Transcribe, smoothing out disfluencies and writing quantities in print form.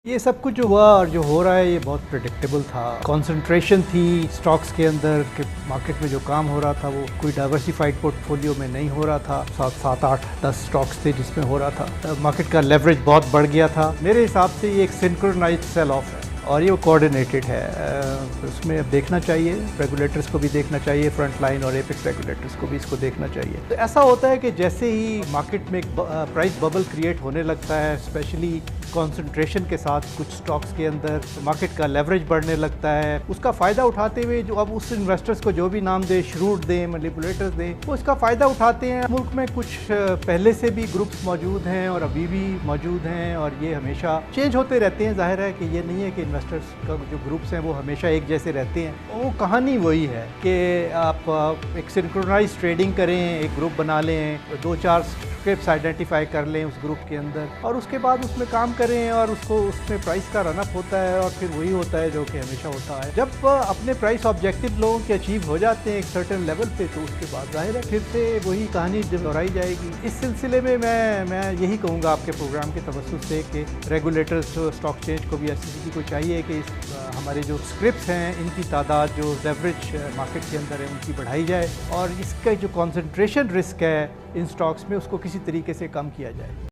ये सब कुछ जो हुआ और जो हो रहा है ये बहुत प्रेडिक्टेबल था। कंसंट्रेशन थी स्टॉक्स के अंदर कि मार्केट में जो काम हो रहा था वो कोई डाइवर्सिफाइड पोर्टफोलियो में नहीं हो रहा था। 7, 8, 10 स्टॉक्स थे जिसमें हो रहा था। मार्केट का लेवरेज बहुत बढ़ गया था। मेरे हिसाब से ये एक सिंक्रोनाइज्ड सेल ऑफ है और ये कोऑर्डिनेटेड है। उसमें अब देखना चाहिए, रेगुलेटर्स को भी देखना चाहिए, फ्रंट लाइन और एपेक्स रेगुलेटर्स को भी इसको देखना चाहिए। तो ऐसा होता है कि जैसे ही मार्केट में एक प्राइस बबल क्रिएट होने लगता है, स्पेशली कंसंट्रेशन के साथ कुछ स्टॉक्स के अंदर, तो मार्केट का लेवरेज बढ़ने लगता है। उसका फ़ायदा उठाते हुए जो अब उस इन्वेस्टर्स को जो भी नाम दे, श्रूड दें, मैनिपुलेटर्स दें, वो इसका फ़ायदा उठाते हैं। मुल्क में कुछ पहले से भी ग्रुप्स मौजूद हैं और अभी भी मौजूद हैं और ये हमेशा चेंज होते रहते हैं। जाहिर है कि ये नहीं है कि इन्वेस्टर्स का जो ग्रुप्स हैं वो हमेशा एक जैसे रहते हैं। वो कहानी वही है कि आप एक सिंक्रोनाइज ट्रेडिंग करें, एक ग्रुप बना लें, 2-4 स्क्रिप्ट्स आइडेंटिफाई कर लें उस ग्रुप के अंदर और उसके बाद उसमें काम करें और उसको उसमें प्राइस का रनअप होता है और फिर वही होता है जो कि हमेशा होता है। जब अपने प्राइस ऑब्जेक्टिव लोगों के अचीव हो जाते हैं एक सर्टेन लेवल पे, तो उसके बाद जाहिर है फिर से वही कहानी दोहराई जाएगी। इस सिलसिले में मैं यही कहूँगा आपके प्रोग्राम के तवज्जुह से कि रेगुलेटर्स, स्टॉक एक्सचेंज को भी SEC को चाहिए कि हमारे जो स्क्रिप्ट्स हैं इनकी तादाद जो लेवरेज मार्केट के अंदर है उनकी बढ़ाई जाए और इसका जो कॉन्सेंट्रेशन रिस्क है इन स्टॉक्स में उसको किसी तरीके से कम किया जाए।